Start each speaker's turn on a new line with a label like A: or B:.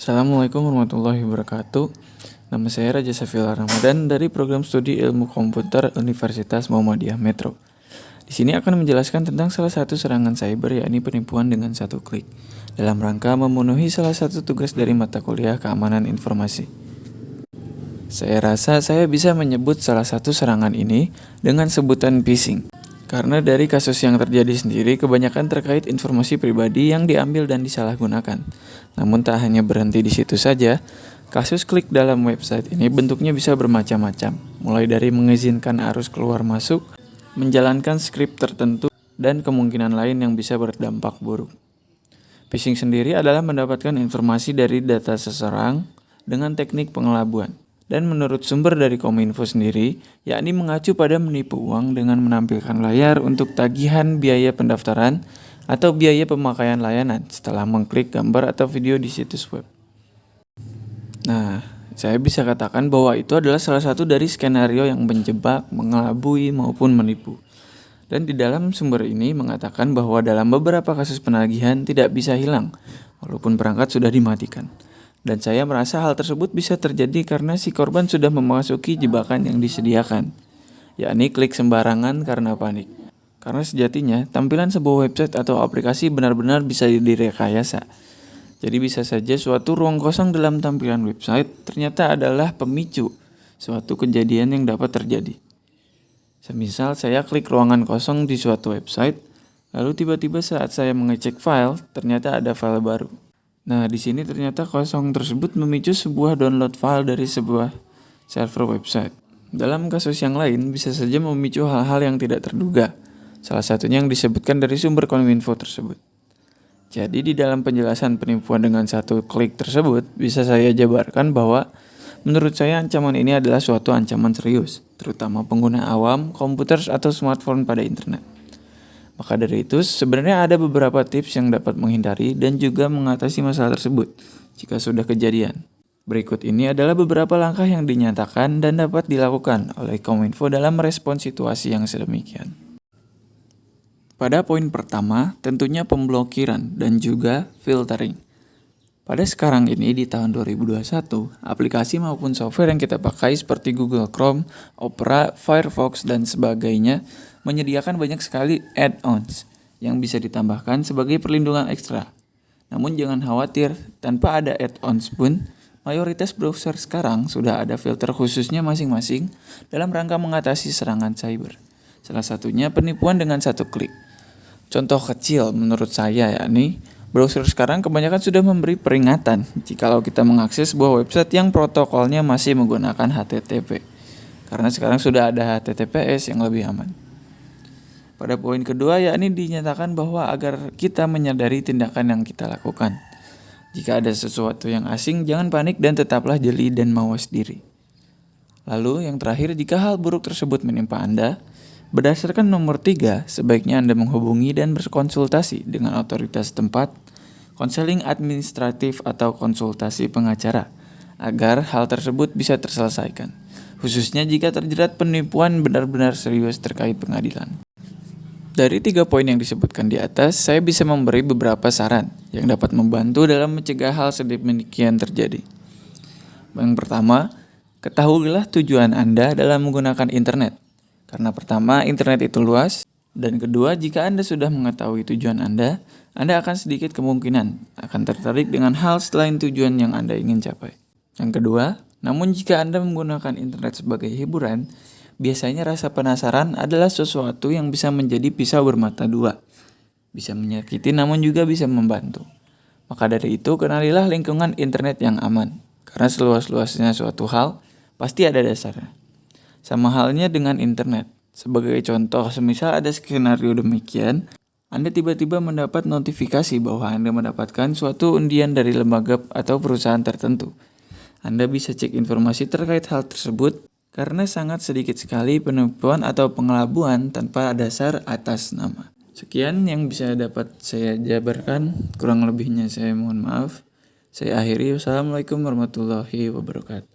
A: Assalamualaikum warahmatullahi wabarakatuh. Nama saya Raja Safila Ramadan dari Program Studi Ilmu Komputer Universitas Muhammadiyah Metro. Di sini akan menjelaskan tentang salah satu serangan cyber, yakni penipuan dengan satu klik, dalam rangka memenuhi salah satu tugas dari mata kuliah keamanan informasi. Saya rasa saya bisa menyebut salah satu serangan ini dengan sebutan phishing. Karena dari kasus yang terjadi sendiri kebanyakan terkait informasi pribadi yang diambil dan disalahgunakan. Namun tak hanya berhenti di situ saja, kasus klik dalam website ini bentuknya bisa bermacam-macam. Mulai dari mengizinkan arus keluar masuk, menjalankan skrip tertentu, dan kemungkinan lain yang bisa berdampak buruk. Phishing sendiri adalah mendapatkan informasi dari data seseorang dengan teknik pengelabuan. Dan menurut sumber dari Kominfo sendiri, yakni mengacu pada menipu uang dengan menampilkan layar untuk tagihan biaya pendaftaran atau biaya pemakaian layanan setelah mengklik gambar atau video di situs web. Nah, saya bisa katakan bahwa itu adalah salah satu dari skenario yang menjebak, mengelabui, maupun menipu. Dan di dalam sumber ini mengatakan bahwa dalam beberapa kasus penagihan tidak bisa hilang, walaupun perangkat sudah dimatikan. Dan saya merasa hal tersebut bisa terjadi karena si korban sudah memasuki jebakan yang disediakan, yakni klik sembarangan karena panik. Karena sejatinya, tampilan sebuah website atau aplikasi benar-benar bisa direkayasa. Jadi bisa saja suatu ruang kosong dalam tampilan website ternyata adalah pemicu suatu kejadian yang dapat terjadi. Semisal saya klik ruangan kosong di suatu website, lalu tiba-tiba saat saya mengecek file, ternyata ada file baru. Nah, di sini ternyata kosong tersebut memicu sebuah download file dari sebuah server website. Dalam kasus yang lain, bisa saja memicu hal-hal yang tidak terduga. Salah satunya yang disebutkan dari sumber Kominfo tersebut. Jadi, di dalam penjelasan penipuan dengan satu klik tersebut, bisa saya jabarkan bahwa menurut saya ancaman ini adalah suatu ancaman serius, terutama pengguna awam, komputer atau smartphone pada internet. Maka dari itu, sebenarnya ada beberapa tips yang dapat menghindari dan juga mengatasi masalah tersebut jika sudah kejadian. Berikut ini adalah beberapa langkah yang dinyatakan dan dapat dilakukan oleh Kominfo dalam merespons situasi yang sedemikian. Pada poin pertama, tentunya pemblokiran dan juga filtering. Pada sekarang ini di tahun 2021, aplikasi maupun software yang kita pakai seperti Google Chrome, Opera, Firefox, dan sebagainya menyediakan banyak sekali add-ons yang bisa ditambahkan sebagai perlindungan ekstra. Namun jangan khawatir, tanpa ada add-ons pun, mayoritas browser sekarang sudah ada filter khususnya masing-masing dalam rangka mengatasi serangan cyber. Salah satunya penipuan dengan satu klik. Contoh kecil menurut saya yakni, browser sekarang kebanyakan sudah memberi peringatan jikalau kita mengakses sebuah website yang protokolnya masih menggunakan HTTP. Karena sekarang sudah ada HTTPS yang lebih aman. Pada poin kedua yakni dinyatakan bahwa agar kita menyadari tindakan yang kita lakukan. Jika ada sesuatu yang asing, jangan panik dan tetaplah jeli dan mawas diri. Lalu yang terakhir, jika hal buruk tersebut menimpa Anda, berdasarkan nomor 3, sebaiknya Anda menghubungi dan berkonsultasi dengan otoritas tempat, konseling administratif atau konsultasi pengacara, agar hal tersebut bisa terselesaikan, khususnya jika terjerat penipuan benar-benar serius terkait pengadilan. Dari 3 poin yang disebutkan di atas, saya bisa memberi beberapa saran yang dapat membantu dalam mencegah hal sedemikian terjadi. Yang pertama, ketahuilah tujuan Anda dalam menggunakan internet. Karena pertama, internet itu luas, dan kedua, jika Anda sudah mengetahui tujuan Anda akan sedikit kemungkinan akan tertarik dengan hal selain tujuan yang Anda ingin capai. Yang kedua, namun jika Anda menggunakan internet sebagai hiburan, biasanya rasa penasaran adalah sesuatu yang bisa menjadi pisau bermata dua. Bisa menyakiti namun juga bisa membantu. Maka dari itu, kenalilah lingkungan internet yang aman. Karena seluas-luasnya suatu hal, pasti ada dasarnya. Sama halnya dengan internet. Sebagai contoh, semisal ada skenario demikian, Anda tiba-tiba mendapat notifikasi bahwa Anda mendapatkan suatu undian dari lembaga atau perusahaan tertentu. Anda bisa cek informasi terkait hal tersebut, karena sangat sedikit sekali penipuan atau pengelabuan tanpa dasar atas nama. Sekian yang bisa dapat saya jabarkan, kurang lebihnya saya mohon maaf. Saya akhiri, wassalamualaikum warahmatullahi wabarakatuh.